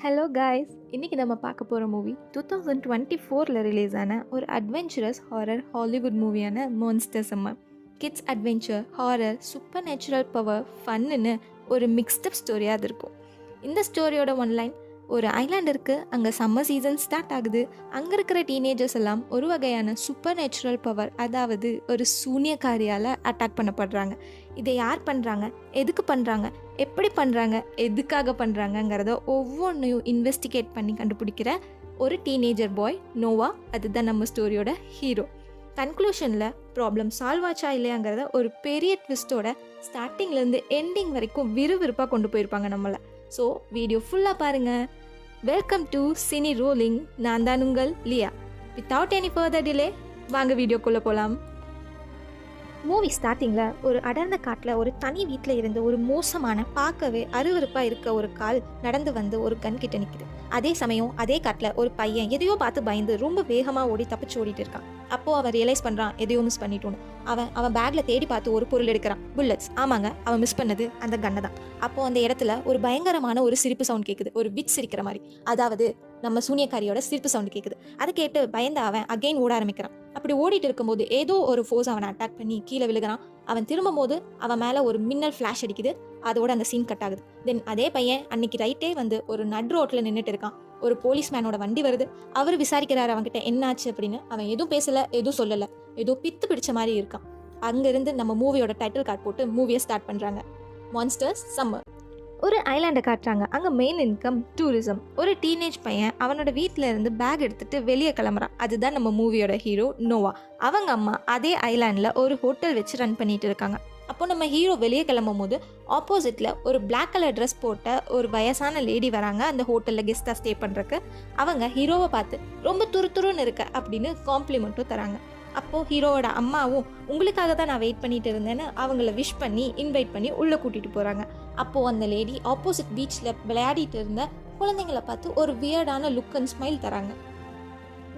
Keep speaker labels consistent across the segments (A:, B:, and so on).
A: Hello guys, இன்றைக்கி நம்ம பார்க்க போகிற மூவி 2024 ரிலீஸ் ஆன ஒரு அட்வென்ச்சரஸ் ஹாரர் ஹாலிவுட் மூவியான மான்ஸ்டர்ஸ் அம்மா. Kids adventure, horror, super natural power, ஃபன்னுன்னு ஒரு மிக்ஸ்டப் ஸ்டோரியாக அது இருக்கும். இந்த ஸ்டோரியோட ஒன்லைன், ஒரு ஐலாண்ட் இருக்குது, அங்கே சம்மர் சீசன் ஸ்டார்ட் ஆகுது. அங்கே இருக்கிற டீனேஜர்ஸ் எல்லாம் ஒரு வகையான சூப்பர் நேச்சுரல் பவர், அதாவது ஒரு சூனியக்காரியால் அட்டாக் பண்ணப்படுறாங்க. இதை யார் பண்ணுறாங்க, எதுக்கு பண்ணுறாங்க, எப்படி பண்ணுறாங்க, எதுக்காக பண்ணுறாங்கங்கிறத ஒவ்வொன்றையும் இன்வெஸ்டிகேட் பண்ணி கண்டுபிடிக்கிற ஒரு டீனேஜர் பாய் நோவா. அதுதான் நம்ம ஸ்டோரியோட ஹீரோ. கன்க்ளூஷனில் ப்ராப்ளம் சால்வ் ஆச்சா இல்லையாங்கிறத ஒரு பெரிய ட்விஸ்ட்டோட ஸ்டார்டிங்லேருந்து எண்டிங் வரைக்கும் விறுவிறுப்பாக கொண்டு போயிருப்பாங்க நம்மளை. ஸோ வீடியோ ஃபுல்லாக பாருங்கள். Welcome to cine rolling. நான் தான் உங்கள் Liya. Without any further delay வாங்க வீடியோக்குள்ளே போகலாம். மூவி ஸ்டார்டிங்கில் ஒரு அடர்ந்த காட்டில் ஒரு தனி வீட்டில் இருந்து ஒரு மோசமான, பார்க்கவே அருவருப்பாக இருக்க ஒரு கால் நடந்து வந்து ஒரு கன் கிட்ட நிற்குது. அதே சமயம் அதே காட்டில் ஒரு பையன் எதையோ பார்த்து பயந்து ரொம்ப வேகமாக ஓடி தப்பிச்சு ஓடிட்டு இருக்கான். அப்போது அவன் ரியலைஸ் பண்ணுறான் எதையோ மிஸ் பண்ணிட்டோன்னு. அவன் பேக்கில் தேடி பார்த்து ஒரு பொருள் எடுக்கிறான். புல்லட்ஸ். ஆமாங்க, அவன் மிஸ் பண்ணது அந்த கன்னை தான். அப்போது அந்த இடத்துல ஒரு பயங்கரமான ஒரு சிரிப்பு சவுண்ட் கேட்குது, ஒரு விட் சிரிக்கிற மாதிரி. அதாவது நம்ம சூனியக்காரியோட சிரிப்பு சவுண்ட் கேட்குது. அதை கேட்டு பயந்த அவன் அகைன் ஓட ஆரம்பிக்கிறான். அப்படி ஓடிட்டு இருக்கும்போது ஏதோ ஒரு ஃபோர்ஸ் அவனை அட்டாக் பண்ணி கீழே விழுகிறான். அவன் திரும்பும் போது அவன் மேலே ஒரு மின்னல் ஃப்ளாஷ் அடிக்குது. அதோட அந்த சீன் கட் ஆகுது. தென் அதே பையன் அன்னைக்கு ரைட்டே வந்து ஒரு நட் ரோட்டில் நின்றுட்டு இருக்கான். ஒரு போலீஸ்மேனோட வண்டி வருது. அவர் விசாரிக்கிறாரு அவன்கிட்ட என்னாச்சு அப்படின்னு. அவன் எதுவும் பேசலை, எதுவும் சொல்லலை, ஏதோ பித்து பிடிச்ச மாதிரி இருக்கான். அங்கேருந்து நம்ம மூவியோட டைட்டில் கார்டு போட்டு மூவியை ஸ்டார்ட் பண்ணுறாங்க. Monsters summer. ஒரு ஐலாண்டை காட்டுறாங்க. அங்கே மெயின் இன்கம் டூரிசம். ஒரு டீனேஜ் பையன் அவனோட வீட்டில் இருந்து பேக் எடுத்துகிட்டு வெளியே கிளம்புறான். அதுதான் நம்ம மூவியோட ஹீரோ நோவா. அவங்க அம்மா அதே ஐலாண்டில் ஒரு ஹோட்டல் வச்சு ரன் பண்ணிட்டு இருக்காங்க. அப்போ நம்ம ஹீரோ வெளியே கிளம்பும் போது ஆப்போசிட்டில் ஒரு பிளாக் கலர் ட்ரெஸ் போட்ட ஒரு வயசான லேடி வராங்க அந்த ஹோட்டலில் கெஸ்ட்டாக ஸ்டே பண்ணுறக்கு. அவங்க ஹீரோவை பார்த்து ரொம்ப துருத்துருன்னு இருக்க அப்படின்னு காம்ப்ளிமெண்ட்டும் தராங்க. அப்போது ஹீரோவோட அம்மாவும் உங்களுக்காக தான் நான் வெயிட் பண்ணிட்டு இருந்தேன்னு அவங்கள விஷ் பண்ணி இன்வைட் பண்ணி உள்ளே கூட்டிகிட்டு போகிறாங்க. அப்போது அந்த லேடி ஆப்போசிட் பீச்சில் விளையாடிட்டு இருந்த குழந்தைங்களை பார்த்து ஒரு வியர்டான லுக் அண்ட் ஸ்மைல் தராங்க.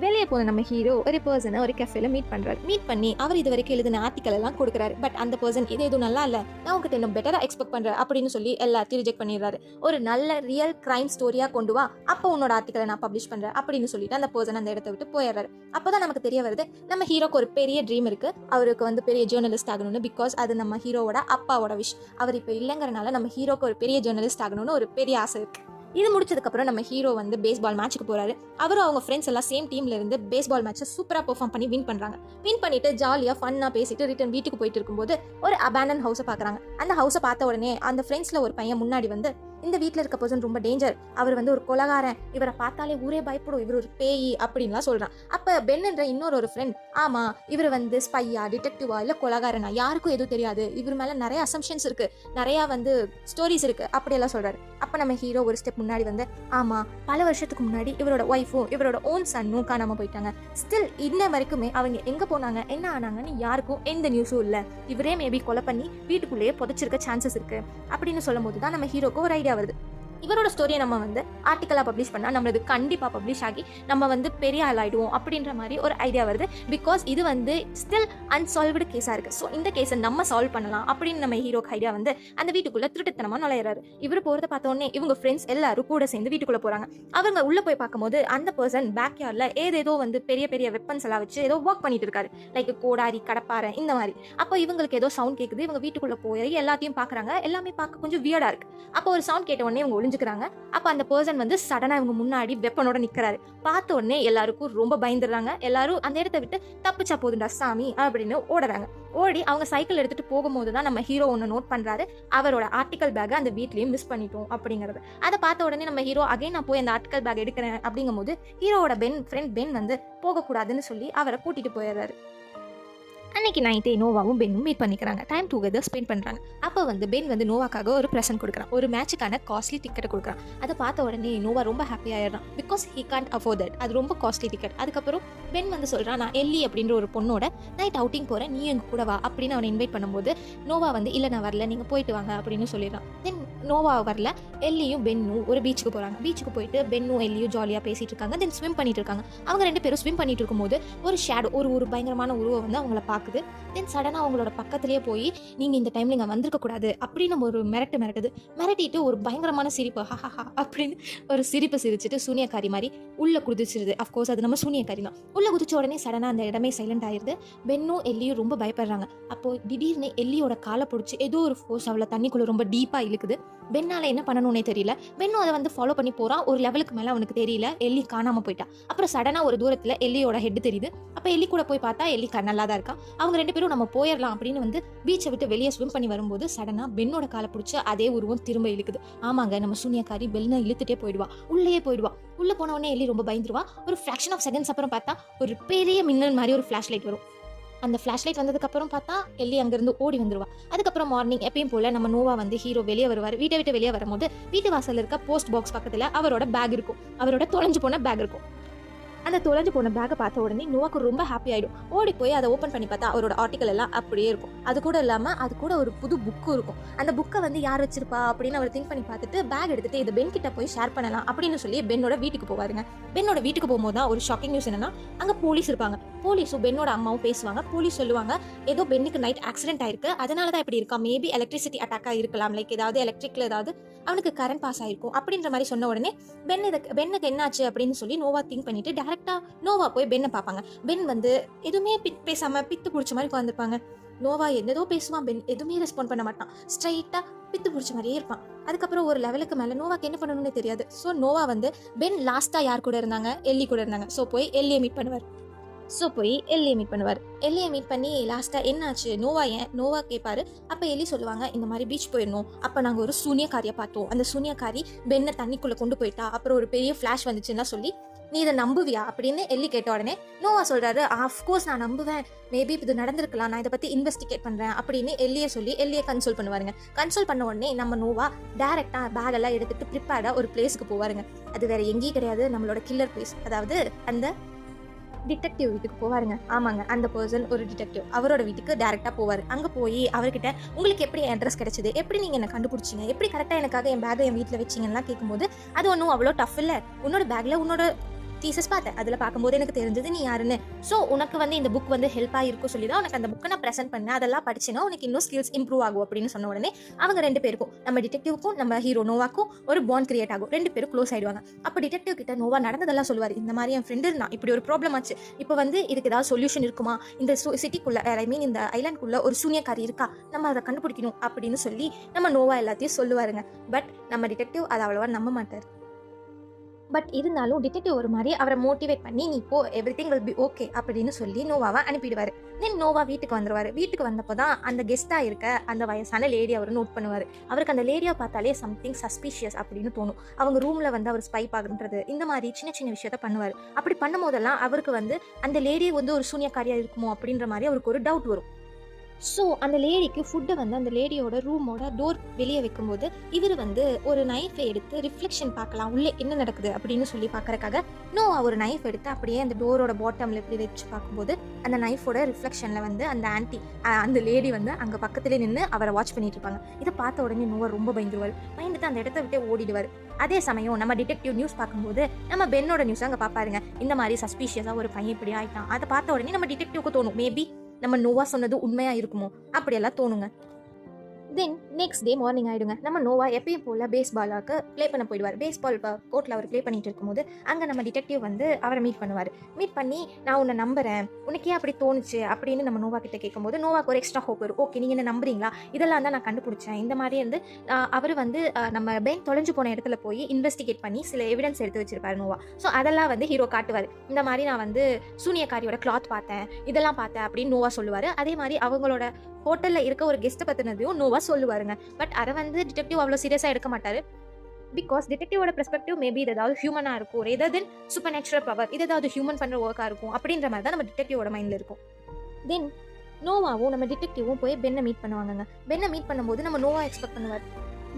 A: வெளியே போன நம்ம ஹீரோ ஒரு பர்சனை ஒரு கஃபேல மீட் பண்ணுறாரு. மீட் பண்ணி அவர் இது வரைக்கும் எழுதின ஆர்டிக்கல் எல்லாம் கொடுக்குறாரு. பட் அந்த பர்சன் இது எதுவும் நல்லா இல்லை, நான் உங்ககிட்ட இன்னும் பெட்டராக எக்ஸ்பெக்ட் பண்ணுறேன் அப்படின்னு சொல்லி எல்லாத்தையும் ரிஜெக்ட் பண்ணிடுறாரு. ஒரு நல்ல ரியல் கிரைம் ஸ்டோரியாக கொண்டு வா, அப்போ உன்னோட ஆர்டிக்கலை நான் பப்ளிஷ் பண்ணுறேன் அப்படின்னு சொல்லிட்டு அந்த பர்சன் அந்த இடத்த விட்டு போயிடுறாரு. அப்போ தான் நமக்கு தெரிய வருது நம்ம ஹீரோக்கு ஒரு பெரிய ட்ரீம் இருக்குது. அவருக்கு வந்து பெரிய ஜேர்னலிஸ்ட் ஆகணும்னு. பிகாஸ் அது நம்ம ஹீரோவோட அப்பாவோட விஷ். அவர் இப்போ இல்லைங்கிறனால நம்ம ஹீரோக்கு ஒரு பெரிய ஜேர்னலிஸ்ட் ஆகணும்னு ஒரு பெரிய ஆசை இருக்குது. இது முடிச்சதுக்கப்புறம் நம்ம ஹீரோ வந்து பேஸ்பால் மேட்ச்சுக்கு போகிறாரு. அவரும் அவங்க ஃப்ரெண்ட்ஸ் எல்லாம் சேம் டீமில் இருந்து பேஸ்பால் மேட்ச்சை சூப்பராக பெர்ஃபார்ம் பண்ணி வின் பண்ணுறாங்க. வின் பண்ணிட்டு ஜாலியாக ஃபன்னாக பேசிட்டு ரிட்டன் வீட்டுக்கு போயிட்டு இருக்கும்போது ஒரு அபேண்டன் ஹவுஸை பார்க்குறாங்க. அந்த ஹவுஸை பார்த்த உடனே அந்த ஃப்ரெண்ட்ஸில் ஒரு பையன் முன்னாடி வந்து இந்த வீட்டில் இருக்க பர்சன் ரொம்ப டேஞ்சர், அவர் வந்து ஒரு கொலகாரன், இவரை பார்த்தாலே ஊரே பயப்படும், இவர் ஒரு பேய் அப்படின்லாம் சொல்கிறான். அப்போ பென்ன்ற இன்னொரு ஃப்ரெண்ட், ஆமாம் இவர் வந்து ஸ்பையா, டிடெக்டிவா, இல்லை கொலகாரனா, யாருக்கும் எதுவும் தெரியாது, இவர் மேலே நிறைய அசம்ஷன்ஸ் இருக்குது, நிறையா வந்து ஸ்டோரிஸ் இருக்குது அப்படியெல்லாம் சொல்கிறாரு. அப்போ நம்ம ஹீரோ ஒரு ஸ்டெப் முன்னாடி வந்து, ஆமாம் பல வருஷத்துக்கு முன்னாடி இவரோட ஒய்ஃபும் இவரோட ஓன் சன்னும் காணாமல் போயிட்டாங்க. ஸ்டில் இன்ன வரைக்குமே அவங்க எங்கே போனாங்க என்ன ஆனாங்கன்னு யாருக்கும் எந்த நியூஸும் இல்லை. இவரே மேபி கொலை பண்ணி வீட்டுக்குள்ளேயே புதைச்சிருக்க சான்சஸ் இருக்குது அப்படின்னு சொல்லும் போது தான் நம்ம ஹீரோக்கு ஒரு ஐடியா வருது. இவரோட ஸ்டோரியை நம்ம வந்து ஆர்டிக்கலாக பப்ளிஷ் பண்ணால் நம்மளது கண்டிப்பாக பப்ளிஷ் ஆகி நம்ம வந்து பெரிய ஆள் ஆகிடுவோம் அப்படின்ற மாதிரி ஒரு ஐடியா வருது. பிகாஸ் இது வந்து ஸ்டில் அன்சால்வ்டு கேஸாக இருக்குது. ஸோ இந்த கேஸை நம்ம சால்வ் பண்ணலாம் அப்படின்னு நம்ம ஹீரோக்கு ஐடியா வந்து அந்த வீட்டுக்குள்ளே திருட்டுத்தனமாக நுழையிறாரு. இவர் போகிறத பார்த்தோன்னே இவங்க ஃப்ரெண்ட்ஸ் எல்லாரும் கூட சேர்ந்து வீட்டுக்குள்ளே போகிறாங்க. அவங்க உள்ளே போய் பார்க்கும்போது அந்த பர்சன் பேக் யார்டில் ஏதேதோ வந்து பெரிய பெரிய வெப்பன்ஸ் எல்லாம் வச்சு ஏதோ ஒர்க் பண்ணிட்டு இருக்காரு. லைக் கோடாரி, கடப்பாறை இந்த மாதிரி. அப்போ இவங்களுக்கு ஏதோ சவுண்ட் கேட்குது. இவங்க வீட்டுக்குள்ளே போய் எல்லாத்தையும் பார்க்குறாங்க. எல்லாமே பார்க்க கொஞ்சம் வியர்டாக இருக்குது. அப்போ ஒரு சவுண்ட் கேட்ட உடனே இவங்க ஒளிஞ்சுக்கிறாங்க. அப்போ அந்த பர்சன் வந்து சடனாக இவங்க முன்னாடி வெப்பனோட நிற்கிறாரு. பார்த்த உடனே எல்லாருக்கும் ரொம்ப பயந்துடுறாங்க. எல்லாரும் அந்த இடத்த விட்டு தப்பிச்சா போதுண்டா சாமி அப்படின்னு ஓடுறாங்க. ஓடி அவங்க சைக்கிள் எடுத்துகிட்டு போகும்போது தான் நம்ம ஹீரோ ஒன்று நோட் பண்ணுறாரு. அவரோட ஆர்டிக்கல் பேக்கை அந்த வீட்லேயும் மிஸ் பண்ணிட்டோம் அப்படிங்கிறது. அதை பார்த்த உடனே நம்ம ஹீரோ அகைன் நான் போய் அந்த ஆர்டிக்கல் பேக் எடுக்கிறேன் அப்படிங்கும் போது ஹீரோவோட ஃப்ரெண்ட் பென் வந்து போகக்கூடாதுன்னு சொல்லி அவரை கூட்டிகிட்டு போயிடுறாரு. அன்னைக்கு நைட்டே நோவாவும் பென்னும் மீட் பண்ணிக்கிறாங்க. டைம் டுகெதர் ஸ்பெண்ட் பண்ணுறாங்க. அப்போ வந்து பென் வந்து நோவாக்காக ஒரு ப்ரெசென்ட் கொடுக்குறான். ஒரு மேட்சுக்கான காஸ்ட்லி டிக்கெட்டை கொடுக்குறான். அதை பார்த்த உடனே நோவா ரொம்ப ஹாப்பி ஆயிடுறான். Because he can't afford that. அது ரொம்ப காஸ்ட்லி டிக்கெட். அதுக்கப்புறம் பென் வந்து சொல்கிறான், நான் எல்லி அப்படின்ற ஒரு பொண்ணோட நைட் அவுட்டிங் போகிறேன், நீ எங்கள் கூட வா அப்படின்னு அவனை இன்வைட் பண்ணும்போது நோவா வந்து இல்லை நான் வரல, நீங்கள் போயிட்டு வாங்க அப்படின்னு சொல்லிடுறான். தென் நோவா வரல, எல்லியும் பென்னும் ஒரு பீச்சுக்கு போகிறாங்க. பீச்சுக்கு போயிட்டு பென்னும் எல்லியும் ஜாலியாக பேசிகிட்டு இருக்காங்க. தென் ஸ்விம் பண்ணிட்டு இருக்காங்க. அவங்க 2 பேரும் ஸ்விம் பண்ணிட்டு இருக்கும்போது ஒரு ஷேடோ, ஒரு பயங்கரமான உருவம் வந்து அவங்கள பார்க்குது. தென் சடனாக அவங்களோட பக்கத்துலேயே போய் நீங்கள் இந்த டைமில் இங்கே வந்திருக்க கூடாது அப்படின்னு ஒரு மிரட்டுது. மிரட்டிட்டு ஒரு பயங்கரமான சிரிப்பு, ஹஹா அப்படின்னு ஒரு சிரிப்பு சிரிச்சுட்டு சூனியக்காரி மாதிரி உள்ளே குதிச்சிருது. அஃப்கோர்ஸ் அது நம்ம சூனியக்காரி தான். உள்ளே குதிச்ச உடனே சடனாக அந்த இடமே சைலண்ட் ஆயிடுது. பென்னும் எல்லியும் ரொம்ப பயப்படுறாங்க. அப்போது திடீர்னு எல்லியோட காலை பிடிச்சி ஏதோ ஒரு ஃபோர்ஸ் அவளை தண்ணிக்குள்ளே ரொம்ப டீப்பாக இழுக்குது. பென்னால என்ன பண்ணணும்னே தெரியல. பென்னும் அதை வந்து ஃபாலோ பண்ணி போறான். ஒரு லெவலுக்கு மேலே அவனுக்கு தெரியல, எல்லி காணாம போயிட்டா. அப்புறம் சடனாக ஒரு தூரத்தில் எல்லியோட ஹெட் தெரியுது. அப்போ எல்லி கூட போய் பார்த்தா எல்லி நல்லா தான் இருக்கா. அவங்க 2 பேரும் நம்ம போயிடலாம் அப்படின்னு வந்து பீச்சை விட்டு வெளியே ஸ்விம் பண்ணி வரும்போது சடனாக பென்னோட காலை பிடிச்சி அதே உருவம் திரும்ப இழுக்குது. ஆமாங்க, நம்ம சூனியக்காரி பெல்னை இழுத்துட்டே போயிடுவா, உள்ளேயே போயிடுவா. உள்ள போன உடனே எல்லி ரொம்ப பயந்துருவா. ஒரு ஃபிராக்ஷன் ஆஃப் செகண்ட்ஸ் அப்புறம் பார்த்தா ஒரு பெரிய மின்னல் மாதிரி ஒரு ஃபிளாஷ் லைட் வரும். அந்த ஃப்ளாஷ் லைட் வந்ததுக்கப்புறம் பார்த்தா எல்லி அங்கேருந்து ஓடி வந்துருவா. அதுக்கப்புறம் மார்னிங் எப்பயும் போல் நம்ம நோவா வந்து ஹீரோ வெளியே வருவார். வீட்டை விட்டு வெளியே வரும்போது வீட்டு வாசலில் இருக்க போஸ்ட் பாக்ஸ் பக்கத்தில் அவரோட பேக் இருக்கும். அவரோட தொலைஞ்சு போன பேக் இருக்கும். அந்த தொலைஞ்சு போன பேக்கை பார்த்த உடனே நோவாக்கு ரொம்ப ஹாப்பி ஆகிடும். ஓடி போய் அதை ஓப்பன் பண்ணி பார்த்தா அவரோட ஆர்டிக்கல் எல்லாம் அப்படியே இருக்கும். அது கூட இல்லாமல் அது கூட ஒரு புது புக்கும் இருக்கும். அந்த புக்கை வந்து யார் வச்சிருப்பா அப்படின்னு அவர் திங்க் பண்ணி பார்த்துட்டு பேக் எடுத்துட்டு இதை பென் கிட்ட போய் ஷேர் பண்ணலாம் அப்படின்னு சொல்லி பென்னோட வீட்டுக்கு போவாருங்க. பென்னோட வீட்டுக்கு போகும்போது தான் ஒரு ஷாக்கிங் நியூஸ் என்னன்னா, அங்கே போலீஸ் இருப்பாங்க. போலீஸும் பென்னோட அம்மாவும் பேசுவாங்க. போலீஸ் சொல்லுவாங்க, ஏதோ பென்னுக்கு நைட் ஆக்சிடென்ட் ஆயிருக்கு, அதனால தான் இப்படி இருக்கா, மேபி எலக்ட்ரிசிட்டி அட்டாக்காக இருக்கலாம், லைக் ஏதாவது எலக்ட்ரிக்ல ஏதாவது அவனுக்கு கரண்ட் பாஸ் ஆயிருக்கும் அப்படின்ற மாதிரி சொன்ன உடனே பென்னுக்கு என்னாச்சு அப்படின்னு சொல்லி நோவா திங்க் பண்ணிட்டு டேரக்டா நோவா போய் பென்னை பார்ப்பாங்க. பென் வந்து எதுவுமே பேசாம பித்து பிடிச்ச மாதிரி உட்காந்துருப்பாங்க. நோவா என்னதோ பேசுவான், பென் எதுவுமே ரெஸ்பாண்ட் பண்ண மாட்டான். ஸ்ட்ரைட்டா பித்து பிடிச்ச மாதிரியே இருப்பான். அதுக்கப்புறம் ஒரு லெவலுக்கு மேலே நோவாக்கு என்ன பண்ணணும்னு தெரியாது. ஸோ நோவா வந்து பென் லாஸ்ட்டாக யார் கூட இருந்தாங்க, எல்லி கூட இருந்தாங்க. ஸோ போய் எல்லியை மீட் பண்ணுவார். எல்லியை மீட் பண்ணி லாஸ்ட்டாக என்னாச்சு, நோவா கேட்பாரு. அப்போ எல்லி சொல்லுவாங்க, இந்த மாதிரி பீச் போயிடணும். அப்போ நாங்கள் ஒரு சூனியக்காரியை பார்த்தோம். அந்த சூனியக்காரி பென்னை தண்ணிக்குள்ளே கொண்டு போயிட்டா. அப்புறம் ஒரு பெரிய ஃப்ளாஷ் வந்துச்சுன்னா சொல்லி, நீ இதை நம்புவியா அப்படின்னு எல்லி கேட்ட உடனே நோவா சொல்கிறாரு, ஆஃப்கோர்ஸ் நான் நம்புவேன், மேபி இது நடந்திருக்கலாம், நான் இதை பற்றி இன்வெஸ்டிகேட் பண்ணுறேன் அப்படின்னு எல்லியை கன்சல்ட் பண்ணுவாருங்க. கன்சல்ட் பண்ண உடனே நம்ம நோவா டேரெக்டாக பேகெல்லாம் எடுத்துகிட்டு ப்ரிப்பேர்டாக ஒரு பிளேஸுக்கு போவாருங்க. அது வேறு எங்கேயும் கிடையாது, நம்மளோட கில்லர் பிளேஸ், அதாவது அந்த டிடெக்டிவ் வீட்டுக்கு போவாருங்க. ஆமாங்க, அந்த பர்சன் ஒரு டிடெக்டிவ். அவரோட வீட்டுக்கு டேரெக்டாக போவார். அங்கே போய் அவர்கிட்ட உங்களுக்கு எப்படி அட்ரஸ் கிடைச்சது, எப்படி நீங்கள் என்ன கண்டுபிடிச்சிங்க, எப்படி கரெக்டாக எனக்காக என் பேக்கை என் வீட்டில் வச்சிங்கன்னா கேட்கும்போது, அது ஒன்றும் அவ்வளோ டஃப் இல்லை, உன்னோட பேக்கில் உன்னோட தீசஸ் பார்த்தேன், அதில் பார்க்கும்போது எனக்கு தெரிஞ்சது நீ யாருன்னு. ஸோ உனக்கு வந்து இந்த புக் வந்து ஹெல்ப்பாக இருக்கும் சொல்லி தான் உனக்கு அந்த புக்கை நான் ப்ரெசென்ட் பண்ணேன். அதெல்லாம் படிச்சுன்னா உனக்கு இன்னும் ஸ்கில்ஸ் இம்ப்ரூவ் ஆகும் அப்படின்னு சொன்ன உடனே அவங்க 2 பேருக்கும், நம்ம டிடெக்டிவ்க்கும் நம்ம ஹீரோ நோவாக்கும் ஒரு பாண்ட் கிரியேட் ஆகும். 2 பேரும் க்ளோஸ் ஆயிடுவாங்க. அப்போ டிடெக்டிவ் கிட்ட நோவா நடந்ததெல்லாம் சொல்லுவார். இந்த மாதிரி என் ஃப்ரெண்டு இருந்தான், இப்படி ஒரு ப்ராப்ளம் ஆச்சு, இப்போ வந்து இதுக்கு ஏதாவது சொல்யூஷன் இருக்குமா, இந்த சிட்டிக்குள்ள இந்த ஐலாண்டுக்குள்ள ஒரு சூனியக்காரி இருக்கா, நம்ம அதை கண்டுபிடிக்கணும் அப்படின்னு சொல்லி நம்ம நோவா எல்லாத்தையும் சொல்லுவாருங்க. பட் நம்ம டிடெக்டிவ் அதை அவ்வளோவா நம்ப மாட்டார். பட் இருந்தாலும் டிடெக்டிவ் ஒரு மாதிரி அவரை மோட்டிவேட் பண்ணி, நீ போ, every thing will be okay அப்படின்னு சொல்லி நோவாவை அனுப்பிடுவார். தென் நோவா வீட்டுக்கு வந்துடுவார். வீட்டுக்கு வந்தப்போ தான் அந்த கெஸ்ட்டாக இருக்க அந்த வயசான லேடி அவர் நோட் பண்ணுவார். அவருக்கு அந்த லேடியை பார்த்தாலே சம்திங் சஸ்பீஷியஸ் அப்படின்னு தோணும். அவங்க ரூமில் வந்து அவர் ஸ்பை பார்க்குறது, இந்த மாதிரி சின்ன சின்ன விஷயத்த பண்ணுவார். அப்படி பண்ணும் போதெல்லாம் அவருக்கு வந்து அந்த லேடியை வந்து ஒரு சூனியக்காரியாக இருக்குமோ அப்படின்ற மாதிரி அவருக்கு ஒரு டவுட் வரும். ஸோ அந்த லேடிக்கு ஃபுட்டை வந்து அந்த லேடியோட ரூமோட டோர் வெளியே வைக்கும்போது இவர் வந்து ஒரு நைஃபை எடுத்து ரிஃப்ளெக்ஷன் பார்க்கலாம் உள்ளே என்ன நடக்குது அப்படின்னு சொல்லி பார்க்கறக்காக நோவா ஒரு நைஃப் எடுத்து அப்படியே அந்த டோரோட பாட்டமில் இப்படி வச்சு பார்க்கும்போது அந்த நைஃபோட ரிஃப்ளெக்ஷனில் வந்து அந்த லேடி வந்து அங்கே பக்கத்துலேயே நின்று அவரை வாட்ச் பண்ணிட்டு இருப்பாங்க. இதை பார்த்த உடனே நோவா ரொம்ப பயந்துட்டு அந்த இடத்த விட்டே ஓடிடுவார். அதே சமயம் நம்ம டிடெக்டிவ் நியூஸ் பார்க்கும்போது நம்ம பென்னோட நியூஸ் அங்கே பார்ப்பாருங்க. இந்த மாதிரி சஸ்பீஷியஸாக ஒரு பையன் இப்படி ஆயிட்டான். அதை பார்த்த உடனே நம்ம டிடெக்டிவ்க்கு தோணும், மேபி நம்ம நோவா சொன்னது உண்மையாக இருக்குமோ அப்படியெல்லாம் தோணுங்க. தென் நெக்ஸ்ட் டே மார்னிங் ஆகிடுங்க. நம்ம நோவா எப்பயும் போல் பேஸ்பாலுக்கு ப்ளே பண்ண போயிடுவார். பேஸ்பால் கோர்ட்டில் அவர் ப்ளே பண்ணிட்டு இருக்கும்போது அங்கே நம்ம டிடெக்டிவ் வந்து அவரை மீட் பண்ணுவார். மீட் பண்ணி, நான் உன்னை நம்புறேன், உனக்கு ஏன் அப்படி தோணுச்சு அப்படின்னு நம்ம நோவா கிட்ட கேட்கும்போது நோவாக்கு ஒரு எக்ஸ்ட்ரா ஹோப் வரும். ஓகே, நீங்கள் என்ன நம்புறீங்களா, இதெல்லாம் தான் நான் கண்டுபிடிச்சேன். இந்த மாதிரி வந்து அவர் வந்து நம்ம பென் தொலைஞ்சு போன இடத்துல போய் இன்வெஸ்டிகேட் பண்ணி சில எவிடன்ஸ் எடுத்து வச்சிருப்பாரு நோவா. ஸோ அதெல்லாம் வந்து ஹீரோ காட்டுவார். இந்த மாதிரி நான் வந்து சூனியக்காரியோட கிளாத் பார்த்தேன், இதெல்லாம் பார்த்தேன் அப்படின்னு நோவா சொல்லுவார். அதே மாதிரி அவங்களோட ஹோட்டலில் இருக்க ஒரு கெஸ்ட்டை பற்றினதையும் நோவா சொல்லுவாருங்க. பட் அதை வந்து டிடெக்டிவ் அவ்வளோ சீரியஸாக எடுக்க மாட்டார். பிகாஸ் டிடெக்டிவோட பெர்ஸ்பெக்டிவ் மேபி இது ஏதாவது ஹியூமனாக இருக்கும், ரேதர் தென் சூப்பர் நேச்சுரல் பவர், இது ஏதாவது ஹியூமன் பண்ணுற ஒர்க்காக இருக்கும் அப்படின்ற மாதிரி தான் நம்ம டிடெக்டிவோட மைண்டில் இருக்கும். தென் நோவாவும் நம்ம டிடெக்டிவும் போய் பென்னை மீட் பண்ணுவாங்கங்க. பென்னை மீட் பண்ணும்போது நம்ம நோவா எக்ஸ்பெக்ட் பண்ணுவார்,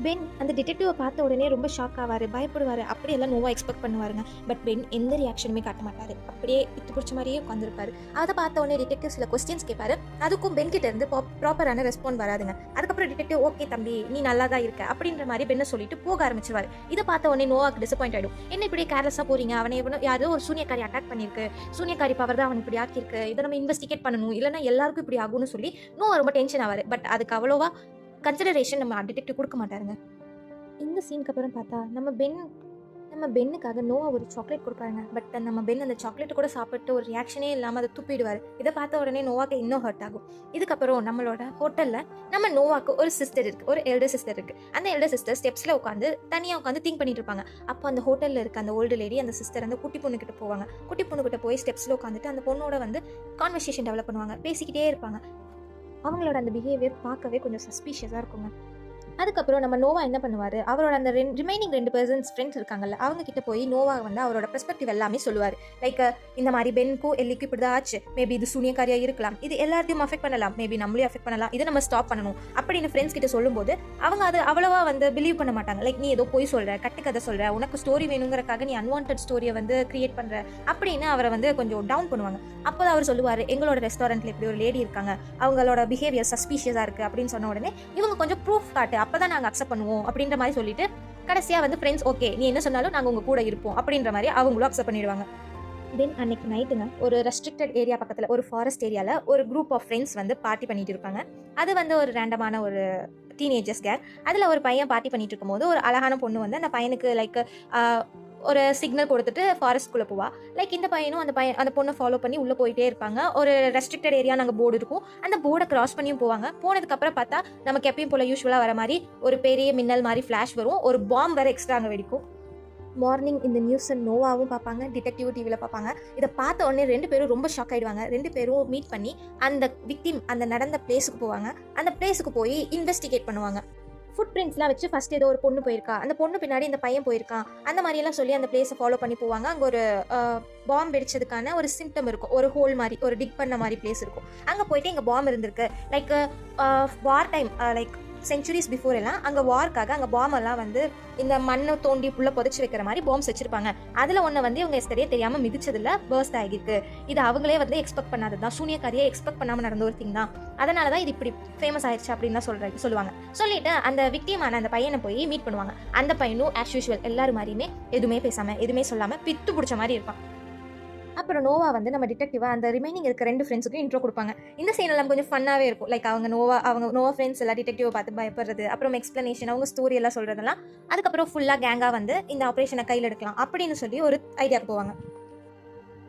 A: பென் அந்த டிடெக்டிவை பார்த்த உடனே ரொம்ப ஷாக் ஆவார், பயப்படுவார், அப்படியெல்லாம் நோவா எக்ஸ்பெக்ட் பண்ணுவாருங்க. பட் பென் எந்த ரியாக்ஷனுமே காட்ட மாட்டார், அப்படியே இத்து பிடிச்ச மாதிரியே உட்காந்துருப்பாரு. அதை பார்த்த உடனே டிடெக்டிவ் சில கொஸ்டின்ஸ் கேட்பாரு, அதுக்கும் பென் கிட்ட இருந்து ப்ராப்பரான ரெஸ்பாண்ட் வராதுங்க. அதுக்கப்புறம் டிடெக்டிவ் ஓகே தம்பி நீ நல்லா தான் இருக்க அப்படின்ற மாதிரி பெண்ணை சொல்லிட்டு போக ஆரம்பிச்சிருவாரு. இதை பார்த்த உடனே நோவாக்கு டிசப்பாயிண்ட் ஆகிடும். என்ன இப்படி கேர்லெஸ்ஸாக போறீங்க, அவனை யாரோ ஒரு சூனியக்காரி அட்டாக் பண்ணியிருக்கு, சூனியக்காரி பவர் தான் அவன் இப்படி ஆக்கியிருக்கு, இதை நம்ம இன்வெஸ்டிகேட் பண்ணணும், இல்லைன்னா எல்லாருக்கும் இப்படி ஆகும்னு சொல்லி நோவா ரொம்ப டென்ஷன் ஆவார். பட் அதுக்கு அவ்வளோவா கன்சிடரேஷன் நம்ம டிடெக்டிவ் கொடுக்க மாட்டாருங்க. இந்த சீனுக்கு அப்புறம் பார்த்தா நம்ம பென்னுக்காக நோவா ஒரு சாக்லேட் கொடுப்பாருங்க. பட் நம்ம பென் அந்த சாக்லேட் கூட சாப்பிட்டு ஒரு ரியாக்ஷனே இல்லாமல் அதை துப்பிடுவார். இதை பார்த்த உடனே நோவாக்கு இன்னும் ஹர்ட் ஆகும். இதுக்கப்புறம் நம்மளோட ஹோட்டலில் நம்ம நோவாக்கு ஒரு சிஸ்டர் இருக்குது, ஒரு எல்டர் சிஸ்டர் இருக்குது. அந்த எல்டர் சிஸ்டர் ஸ்டெப்ஸில் உட்காந்து தனியாக உட்காந்து திங்க் பண்ணிட்டு இருப்பாங்க. அப்போ அந்த ஹோட்டலில் இருக்க அந்த ஓல்டு லேடி அந்த சிஸ்டர் அந்த குட்டி பொண்ணுக்கிட்ட போவாங்க. குட்டி பொண்ணுக்கிட்ட போய் ஸ்டெப்ஸில் உட்காந்துட்டு அந்த பொண்ணோட வந்து கான்வர்சேஷன் டெவலப் பண்ணுவாங்க, பேசிக்கிட்டே இருப்பாங்க. அவங்களோட அந்த பிஹேவியர் பார்க்கவே கொஞ்சம் சஸ்பீஷியஸாக இருக்குங்க. அதுக்கப்புறம் நம்ம நோவா என்ன பண்ணுவார், அவரோட அந்த ரிமைனிங் 2 பர்சன்ஸ் ஃப்ரெண்ட்ஸ் இருக்காங்கல்ல, அவங்க கிட்ட போய் நோவா வந்து அவரோட பெர்ஸ்பெக்டிவ் எல்லாமே சொல்லுவார். லைக் இந்த மாதிரி பென்க்கும் எல்லிக்கும் இப்படி தான் ஆச்சு, மேபி இது சூனியக்காரியாக இருக்கலாம், இது எல்லாத்தையும் அஃபெக்ட் பண்ணலாம், மேபி நம்மளையும் அஃபெக்ட் பண்ணலாம், இதை நம்ம ஸ்டாப் பண்ணணும் அப்படின்னு ஃப்ரெண்ட்ஸ் கிட்ட சொல்லும்போது அவங்க அது அவ்வளோவா வந்து பிலீவ் பண்ண மாட்டாங்க. லைக் நீ ஏதோ போய் சொல்கிற, கட்டுக்கதை சொல்கிற, உனக்கு ஸ்டோரி வேணுங்கிறக்காக நீ அன்வான்ட் ஸ்டோரியை வந்து கிரியேட் பண்ணுற அப்படின்னு அவரை வந்து கொஞ்சம் டவுன் பண்ணுவாங்க. அப்போ தான் அவர் சொல்லுவார், எங்களோட ரெஸ்டாரண்ட்டில் இப்படி ஒரு லேடி இருக்காங்க, அவங்களோட பிஹேவியர் சஸ்பீஷியஸாக இருக்குது அப்படின்னு சொன்ன உடனே இவங்க கொஞ்சம் ப்ரூஃப் காட்டு, அப்போ தான் நாங்கள் அக்செப்ட் பண்ணுவோம் அப்படின்ற மாதிரி சொல்லிட்டு கடைசியாக வந்து ஃப்ரெண்ட்ஸ் ஓகே நீ என்ன சொன்னாலும் நாங்கள் உங்கள் கூட இருப்போம் அப்படின்ற மாதிரி அவங்களும் அக்செப்ட் பண்ணிடுவாங்க. தென் அன்னைக்கு நைட்டுங்க ஒரு ரெஸ்ட்ரிக்டட் ஏரியா பக்கத்தில் ஒரு ஃபாரஸ்ட் ஏரியாவில் ஒரு குரூப் ஆஃப் ஃப்ரெண்ட்ஸ் வந்து பார்ட்டி பண்ணிட்டு இருப்பாங்க. அது வந்து ஒரு ரேண்டமான ஒரு டீனேஜர்ஸ் கேர். அதில் ஒரு பையன் பார்ட்டி பண்ணிட்டு இருக்கும்போது ஒரு அழகான பொண்ணு வந்து அந்த பையனுக்கு லைக் ஒரு சிக்னல் கொடுத்துட்டு ஃபாரஸ்ட்குள்ளே போவா. லைக் இந்த பையனும் அந்த பொண்ணை ஃபாலோ பண்ணி உள்ளே போயிட்டே இருப்பாங்க. ஒரு ரெஸ்ட்ரிக்டட் ஏரியா நாங்கள் போர்டு இருக்கும், அந்த போர்டை கிராஸ் பண்ணியும் போவாங்க. போனதுக்கப்புறம் பார்த்தா நமக்கு எப்பயும் போல் யூஸ்வலாக வர மாதிரி ஒரு பெரிய மின்னல் மாதிரி ஃப்ளாஷ் வரும், ஒரு பாம் வேறு எக்ஸ்ட்ரா அங்கே வெடிக்கும். மார்னிங் இந்த நியூஸை நோவாவும் பார்ப்பாங்க, டிடெக்டிவ் டிவியில் பார்ப்பாங்க. இதை பார்த்த உடனே 2 பேரும் ரொம்ப ஷாக் ஆகிடுவாங்க. 2 பேரும் மீட் பண்ணி அந்த விக்டிம் அந்த நடந்த பிளேஸுக்கு போவாங்க. அந்த பிளேஸுக்கு போய் இன்வெஸ்டிகேட் பண்ணுவாங்க. ஃபுட் பிரிண்ட்ஸ்லாம் வச்சு ஃபஸ்ட் ஏதோ ஒரு பொண்ணு போயிருக்கா, அந்த பொண்ணு பின்னாடி இந்த பையன் போயிருக்கான், அந்த மாதிரியெல்லாம் சொல்லி அந்த பிளேஸை ஃபாலோ பண்ணி போவாங்க. அங்கே ஒரு பாம் வெடிச்சதுக்கான ஒரு சிம்டம் இருக்கும், ஒரு ஹோல் மாதிரி ஒரு டிக் பண்ண மாதிரி பிளேஸ் இருக்கும். அங்கே போயிட்டு இங்கே பாம் இருந்திருக்கு, லைக் வார் டைம், லைக் சென்ச்சுரிஸ் பிஃபோர் எல்லாம் அங்கே வார்க்காக அங்கே பாம்பெல்லாம் வந்து இந்த மண்ணை தோண்டி உள்ள புதைச்சி வைக்கிற மாதிரி பாம்ஸ் வச்சிருப்பாங்க. அதில் ஒன்று வந்து இவங்க எஸ்டே தெரியாமல் மிதிச்சதில் பர்ஸ்ட் ஆகிருக்கு. இது அவங்களே வந்து எக்ஸ்பெக்ட் பண்ணாது தான், சூனியக்காரியை எக்ஸ்பெக்ட் பண்ணாமல் நடந்த ஒரு திங் தான், அதனால தான் இது இப்படி ஃபேமஸ் ஆயிடுச்சு அப்படின்னு தான் சொல்லுவாங்க. சொல்லிட்டு அந்த விக்டிமான அந்த பையனை போய் மீட் பண்ணுவாங்க. அந்த பையனும் ஆஸ் யூஷுவல் எல்லாரும் மாதிரியுமே எதுவுமே பேசாமல் எதுவுமே சொல்லாமல் பித்து பிடிச்ச மாதிரி இருப்பான். அப்புறம் நோவா வந்து நம்ம டிடெக்டிவாக அந்த ரிமைனிங் இருக்க 2 ஃப்ரெண்ட்ஸுக்கும் இன்ட்ரோ கொடுப்பாங்க. இந்த சீன் எல்லாம் கொஞ்சம் ஃபன்னாகவே இருக்கும். லைக் அவங்க நோவா ஃப்ரெண்ட்ஸ் எல்லாம் டிடெக்டிவை பார்த்து பயப்படுறது, அப்புறம் எக்ஸ்ப்ளனேஷன், அவங்க ஸ்டோரி எல்லாம் சொல்கிறதெல்லாம், அதுக்கப்புறம் ஃபுல்லாக கேங்காக வந்து இந்த ஆப்ரேஷனை கையில் எடுக்கலாம் அப்படின்னு சொல்லி ஒரு ஐடியாவுக்கு போவாங்க.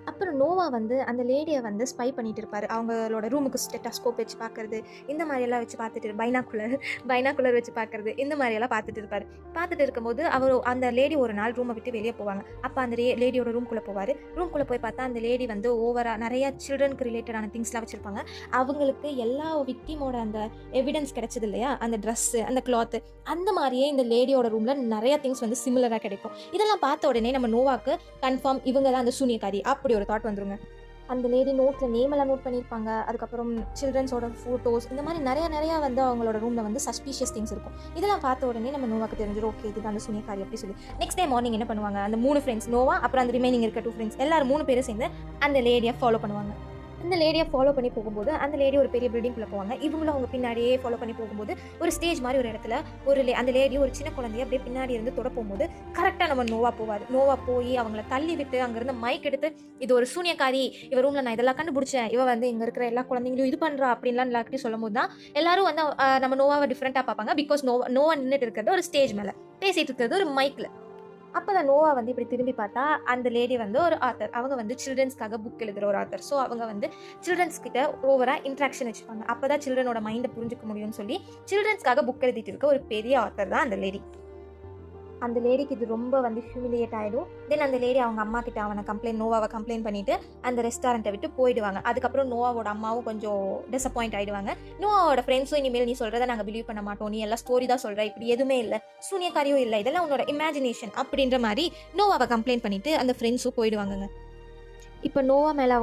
A: அப்புறம் நோவா வந்து அந்த லேடியை வந்து ஸ்பை பண்ணிட்டு இருப்பார். அவங்களோட ரூமுக்கு ஸ்டெட்டாஸ்கோப் வச்சு பார்க்குறது, இந்த மாதிரியெல்லாம் வச்சு பார்த்துட்டு பைனாக்குலர் வச்சு பார்க்குறது, இந்த மாதிரியெல்லாம் பார்த்துட்டு இருக்கும்போது அவர் அந்த லேடி ஒரு நாள் ரூமை விட்டு வெளியே போவாங்க. அப்போ அந்த லேடியோட ரூம்குள்ளே போவார். ரூம்குள்ளே போய் பார்த்தா அந்த லேடி வந்து ஓவராக நிறையா சில்ட்ரனுக்கு ரிலேட்டடான திங்ஸ்லாம் வச்சுருப்பாங்க. அவங்களுக்கு எல்லா விக்டிமோட அந்த எவிடன்ஸ் கிடைச்சது இல்லையா, அந்த ட்ரெஸ்ஸு, அந்த கிளாத்து, அந்த மாதிரியே இந்த லேடியோட ரூமில் நிறையா திங்ஸ் வந்து சிமிலராக கிடைக்கும். இதெல்லாம் பார்த்த உடனே நம்ம நோவாக்கு கன்ஃபார்ம் இவங்க தான் அந்த சூனியக்காரி அப்படி ஒரு தாட் வந்துருங்க. அந்த லேடி நோட்டில் நேமெல்லாம் நோட் பண்ணியிருப்பாங்க. அதுக்கப்புறம் சில்ட்ரன்ஸோட ஃபோட்டோஸ், இந்த மாதிரி நிறையா வந்து அவங்களோட ரூமில் வந்து சஸ்பீஷியஸ் திங்ஸ் இருக்கும். இதெல்லாம் பார்த்த உடனே நம்ம நோவாக்கு தெரிஞ்சிடும், ஓகே இதுதான் அந்த சூனியக்காரி அப்படி சொல்லி. நெக்ஸ்ட் டே மார்னிங் என்ன பண்ணுவாங்க, அந்த 3 ஃப்ரெண்ட்ஸ் நோவா அப்புறம் அந்த ரிமைனிங் இருக்க 2 ஃப்ரெண்ட்ஸ் எல்லாரும் 3 பேரும் சேர்ந்து அந்த லேடியை ஃபாலோ பண்ணுவாங்க. அந்த லேடியை ஃபாலோ பண்ணி போகும்போது அந்த லேடி ஒரு பெரிய பில்டிங்குள்ளே போவாங்க. இவங்களும் அவங்க பின்னாடியே ஃபாலோ பண்ணி போகும்போது ஒரு ஸ்டேஜ் மாதிரி ஒரு இடத்துல அந்த லேடி ஒரு சின்ன குழந்தைய அப்படியே பின்னாடி இருந்து தொட போகும்போது கரெக்டாக நம்ம நோவா போய் அவங்கள தள்ளி விட்டு அங்கேருந்து மைக் எடுத்து, இது ஒரு சூனியக்காரி, இவ ரூமில் நான் இதெல்லாம் கண்டுபிடிச்சேன், இவ வந்து இங்கே இருக்கிற எல்லா குழந்தைங்களும் இது பண்ணுறா அப்படின்லாம் எல்லாருக்கிட்டையும் சொல்லும் போது தான் எல்லாரும் வந்து நம்ம நோவாவை டிஃப்ரெண்ட்டாக பார்ப்பாங்க. பிகாஸ் நோவா நின்றுட்டு இருக்கிறது ஒரு ஸ்டேஜ் மேலே, பேசிகிட்டு இருக்கிறது ஒரு மைக்கில். அப்போ தான் நோவா வந்து இப்படி திரும்பி பார்த்தா அந்த லேடி வந்து ஒரு ஆத்தர். அவங்க வந்து சில்ட்ரன்ஸ்க்காக புக் எழுதுகிற ஒரு ஆத்தர். ஸோ அவங்க வந்து சில்ட்ரன்ஸ் கிட்ட ஓவராக இன்ட்ராக்ஷன் வச்சுப்பாங்க. அப்போ தான் சில்ட்ரனோட மைண்டை புரிஞ்சுக்க முடியும்னு சொல்லி சில்ட்ரன்ஸ்க்காக புக் எழுதிட்டு இருக்க ஒரு பெரிய ஆத்தர் தான் அந்த லேடி. அந்த லேடிக்கு இது ரொம்ப வந்து ஹியூமிலியேட் ஆகிடும். தென் அந்த லேடி அவங்க அம்மா கிட்ட நோவாவை கம்ப்ளைண்ட் பண்ணிவிட்டு அந்த ரெஸ்டாரண்ட்டை விட்டு போயிடுவாங்க. அதுக்கப்புறம் நோவாவோட அம்மாவும் கொஞ்சம் டிசப்பாயிண்ட் ஆகிடுவாங்க. நோவாவோட ஃப்ரெண்ட்ஸும் இனிமேல் நீ சொல்கிறத நாங்கள் பிலீவ் பண்ண மாட்டோம், நீ எல்லாம் ஸ்டோரி தான் சொல்கிற, இப்படி எதுவுமே இல்லை, சூனியக்காரியும் இல்லை, இதெல்லாம் உன்னோட இமேஜினேஷன் அப்படின்ற மாதிரி நோவாவை கம்ப்ளைண்ட் பண்ணிவிட்டு அந்த ஃப்ரெண்ட்ஸும் போயிடுவாங்கங்க. இப்போ நோவா மேலே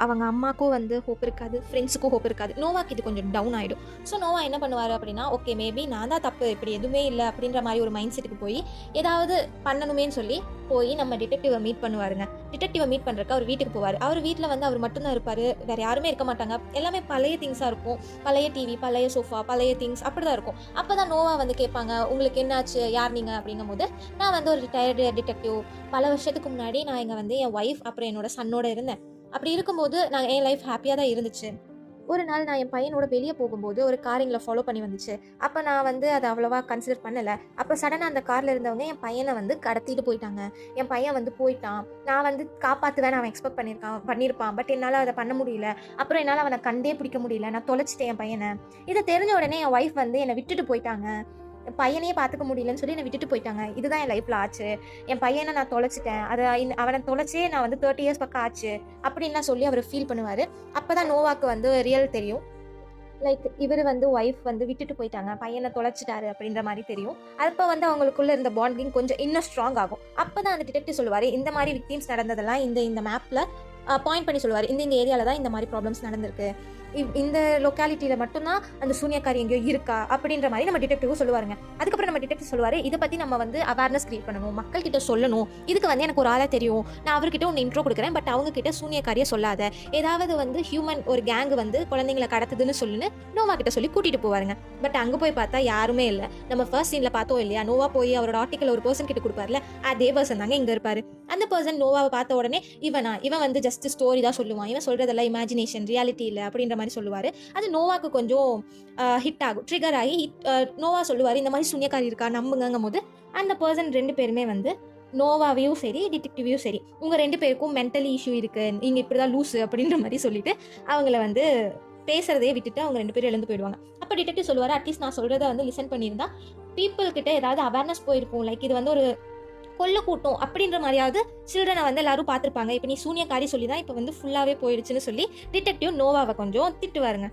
A: அவங்க அம்மாக்கும் வந்து ஹோப் இருக்காது, ஃப்ரெண்ட்ஸுக்கும் ஹோப் இருக்காது. நோவாக்கு இது கொஞ்சம் டவுன் ஆகிடும். ஸோ நோவா என்ன பண்ணுவார் அப்படின்னா, ஓகே மேபி நான் தான் தப்பு, இப்படி எதுவுமே இல்லை அப்படின்ற மாதிரி ஒரு மைண்ட் செட்டுக்கு போய் ஏதாவது பண்ணணுமேன்னு சொல்லி போய் நம்ம டிடெக்டிவை மீட் பண்ணுவாருங்க. டிடெக்டிவை மீட் பண்ணுறக்கு அவர் வீட்டுக்கு போவார். அவர் வீட்டில் வந்து அவர் மட்டும்தான் இருப்பார், வேறு யாருமே இருக்க மாட்டாங்க. எல்லாமே பழைய திங்ஸாக இருக்கும், பழைய டிவி, பழைய சோஃபா, பழைய திங்ஸ் அப்படி தான் இருக்கும். அப்போ தான் நோவா வந்து கேட்பாங்க, உங்களுக்கு என்னாச்சு, யார் நீங்கள் அப்படிங்கும் போது, நான் வந்து ஒரு ரிட்டையர்டு டிடெக்டிவ், பல வருஷத்துக்கு முன்னாடி நான் இங்கே வந்து என் ஒய்ஃப் அப்புறம் என்னோட சன்னோட இருந்தேன். அப்படி இருக்கும்போது என் லைஃப் ஹாப்பியாக தான் இருந்துச்சு. ஒரு நாள் நான் என் பையனோட வெளியே போகும்போது ஒரு கார் எங்களை ஃபாலோ பண்ணி வந்துச்சு. அப்போ நான் வந்து அதை அவ்வளோவா கன்சிடர் பண்ணலை. அப்போ சடனாக அந்த காரில் இருந்தவங்க என் பையனை வந்து கடத்திட்டு போயிட்டாங்க. என் பையன் வந்து போயிட்டான். நான் வந்து காப்பாற்றுவேன் அவன் எக்ஸ்பெக்ட் பண்ணியிருப்பான். பட் என்னால் அதை பண்ண முடியல. அப்புறம் என்னால் அவனை கண்டே பிடிக்க முடியல. நான் தொலைச்சிட்டேன் என் பையனை. இதை தெரிஞ்ச உடனே என் ஒய்ஃப் வந்து என்னை விட்டுட்டு போயிட்டாங்க. என் பையனையே பார்த்துக்க முடியலன்னு சொல்லி என்னை விட்டுட்டு போயிட்டாங்க. இதுதான் என் லைஃப்பில் ஆச்சு. என் பையனை நான் தொலைச்சிட்டேன். அவனை தொலைச்சே நான் வந்து 30 இயர்ஸ் பக்கம் ஆச்சு அப்படின்லாம் சொல்லி அவர் ஃபீல் பண்ணுவார். அப்போ தான் நோவாக்கு வந்து ரியல் தெரியும். லைக் இவர் வந்து ஒய்ஃப் வந்து விட்டுட்டு போயிட்டாங்க, பையனை தொலைச்சிட்டாரு அப்படின்ற மாதிரி தெரியும். அப்போ வந்து அவங்களுக்குள்ள இருந்த பாண்டிங் கொஞ்சம் இன்னும் ஸ்ட்ராங் ஆகும். அப்போ தான் அந்த டிடெக்டிவ் சொல்லுவார், இந்த மாதிரி விக்டிம்ஸ் நடந்ததெல்லாம் இந்த மேப்பில் பாயிண்ட் பண்ணி சொல்லுவார். இந்த ஏரியாவில் தான் இந்த மாதிரி ப்ராப்ளம்ஸ் நடந்திருக்கு, இந்த லொக்காலிட்டியில் மட்டும்தான் அந்த சூனியக்காரி எங்கேயோ இருக்கா அப்படின்ற மாதிரி நம்ம டிடெக்டிவும் சொல்லுவாருங்க. அதுக்கப்புறம் நம்ம டிடெக்டிவ் சொல்லுவார், இதை பற்றி நம்ம வந்து அவேர்னஸ் கிரியேட் பண்ணணும், மக்கள்கிட்ட சொல்லணும். இதுக்கு வந்து எனக்கு ஒரு ஆளாக தெரியும், நான் அவர்கிட்ட ஒன்று இன்ட்ரோ கொடுக்குறேன், பட் அவங்ககிட்ட சூனியக்காரியை சொல்லாத, ஏதாவது வந்து ஹியூமன் ஒரு கேங்கு வந்து குழந்தைங்களை கடத்துதுன்னு சொல்லுன்னு நோவா கிட்ட சொல்லி கூட்டிகிட்டு போவாருங்க. பட் அங்கே போய் பார்த்தா யாருமே இல்லை. நம்ம ஃபர்ஸ்ட் சீனில் பார்த்தோம் இல்லையா, நோவா போய் அவரோட ஆர்டிக்கல் ஒரு பர்சன் கிட்ட கொடுப்பார்ல, அதே பர்சன் தாங்க இங்கே இருப்பார். அந்த பர்சன் நோவாவை பார்த்த உடனே இவன் வந்து ஜஸ்ட் ஸ்டோரி தான் சொல்லுவான், இவன் சொல்கிறதெல்லாம் இமேஜினேஷன், ரியாலிட்டி இல்லை அப்படின்ற மாதிரி சொல்லுவார். அது நோவாக்கு கொஞ்சம் ஹிட் ஆகும், ட்ரிகர் ஆகி நோவா சொல்லுவார், இந்த மாதிரி சூனியக்காரி இருக்கா நம்புங்கும் போது அந்த பர்சன் 2 பேருமே வந்து நோவாவையும் சரி டிடெக்டிவையும் சரி, உங்கள் 2 பேருக்கும் மென்டலி இஷ்யூ இருக்குது, நீங்கள் இப்படி தான் லூஸு அப்படின்ற மாதிரி சொல்லிட்டு அவங்கள வந்து பேசுறதே விட்டுட்டு அவங்க 2 பேரும் எழுந்து போயிடுவாங்க. அப்போ டிடெக்டிவ் சொல்லுவார், அட்லீஸ்ட் நான் சொல்கிறத வந்து லிசன் பண்ணியிருந்தா பீப்புள் கிட்ட ஏதாவது அவேர்னஸ் போயிருக்கும், லைக் இது வந்து ஒரு கொல்ல கூட்டம் அப்படின்ற மாதிரியாவது சில்ட்ரனை வந்து எல்லாரும் பார்த்துருப்பாங்க, இப்போ நீ சூனியக்காரி சொல்லி தான் இப்போ வந்து ஃபுல்லாகவே போயிடுச்சுன்னு சொல்லி டிடெக்டிவ் நோவாவை கொஞ்சம் திட்டுவாருங்க.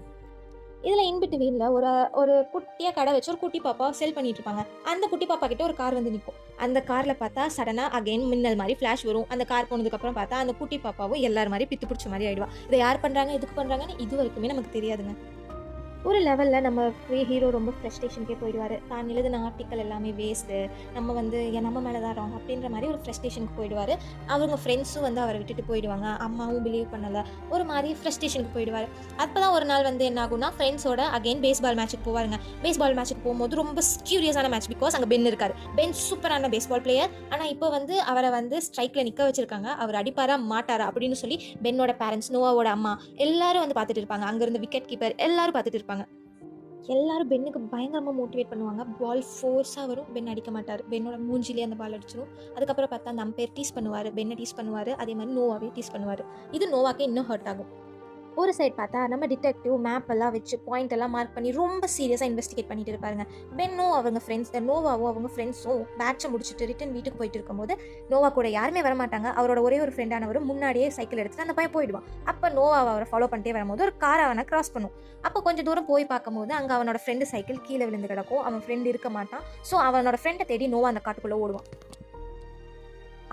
A: இதில் இன்பிட்வீனில் ஒரு குட்டியாக கடை வச்சு ஒரு குட்டி பாப்பா செல் பண்ணிட்டு இருப்பாங்க. அந்த குட்டி பாப்பா கிட்ட ஒரு கார் வந்து நிற்கும். அந்த காரில் பார்த்தா சடனாக அகைன் மின்னல் மாதிரி ஃப்ளாஷ் வரும். அந்த கார் போனதுக்கப்புறம் பார்த்தா அந்த குட்டி பாப்பாவும் எல்லார் மாதிரி பித்து பிடிச்ச மாதிரி ஆகிடுவா. இதை யார் பண்ணுறாங்க, எதுக்கு பண்ணுறாங்கன்னு இது வரைக்குமே நமக்கு தெரியாதுங்க. ஒரு லெவலில் நம்ம ஹீரோ ரொம்ப ஃப்ரஸ்ட்ரேஷனுக்கே போயிடுவார். தான் எழுதின ஆர்டிக்கல் எல்லாமே வேஸ்ட்டு, நம்ம வந்து நம்ம மேலே தான் ராங் அப்படின்ற மாதிரி ஒரு ஃப்ரஸ்ட்ரேஷனுக்கு போயிடுவார். அவங்க ஃப்ரெண்ட்ஸும் வந்து அவரை விட்டுட்டு போயிடுவாங்க, அம்மாவும் பிலீவ் பண்ணலை, ஒரு மாதிரி ஃப்ரஸ்ட்ரேஷனுக்கு போயிடுவார். அப்போ தான் ஒரு நாள் வந்து என்ன ஆகும்னா, ஃப்ரெண்ட்ஸோட அகைன் பேஸ்பால் மேட்ச்சுக்கு போவாருங்க. பேஸ்பால் மேட்ச்சுக்கு போகும்போது ரொம்ப கியூரியஸான மேட்ச், பிகாஸ் அங்கே பென் இருக்கார். பென் சூப்பரான பேஸ்பால் பிளேயர். ஆனால் இப்போ வந்து அவரை வந்து ஸ்ட்ரைக்கில் நிற்க வச்சிருக்காங்க, அவர் அடிப்பாரா மாட்டாரா அப்படின்னு சொல்லி பென்னோட பேரண்ட்ஸ், நோவாவோட அம்மா எல்லாரும் வந்து பார்த்துட்டு இருப்பாங்க. அங்கே இருந்த விக்கெட் கீப்பர் எல்லாரும் பார்த்துட்டு இருப்பாங்க. எல்லாரும் பென்னுக்கு பயங்கரமாக மோட்டிவேட் பண்ணுவாங்க. பால் ஃபோர்ஸாக வரும், பென் அடிக்க மாட்டார், பென்னோட மூஞ்சிலே அந்த பால் அடிச்சிடும். அதுக்கப்புறம் பார்த்தா அந்த அம்பையர் டீஸ் பண்ணுவார், பென்னை டீஸ் பண்ணுவார், அதே மாதிரி நோவாவே டீஸ் பண்ணுவார். இது நோவாக்கு இன்னும் ஹர்ட் ஆகும். ஒரு சைட் பார்த்தா நம்ம டிடெக்டிவ் மேப் எல்லாம் வச்சு பாயிண்ட் எல்லாம் மார்க் பண்ணி ரொம்ப சீரியஸாக இன்வெஸ்டிகேட் பண்ணிட்டு இருப்பாருங்க. பென்னும் அவங்க ஃப்ரெண்ட்ஸ், நோவாவும் அவங்க ஃப்ரெண்ட்ஸும் பேட்சை முடிச்சுட்டு ரிட்டன் வீட்டுக்கு போயிட்டு இருக்கும்போது நோவா கூட யாருமே வரமாட்டாங்க. அவரோட ஒரே ஒரு ஃப்ரெண்டானவர் முன்னாடியே சைக்கிள் எடுத்துட்டு அந்த பையன் போயிடுவான். அப்போ நோவாவை அவரை ஃபாலோ பண்ணிட்டே வரும்போது ஒரு காரை அவனை கிராஸ் பண்ணும். அப்போ கொஞ்சம் தூரம் போய் பார்க்கும்போது அங்கே அவனோட ஃப்ரெண்டு சைக்கிள் கீழே விழுந்து கிடக்கும். அவன் ஃப்ரெண்டு இருக்க மாட்டான். ஸோ அவனோட ஃப்ரெண்டை தேடி நோவா அந்த காட்டுக்குள்ளே ஓடுவான்.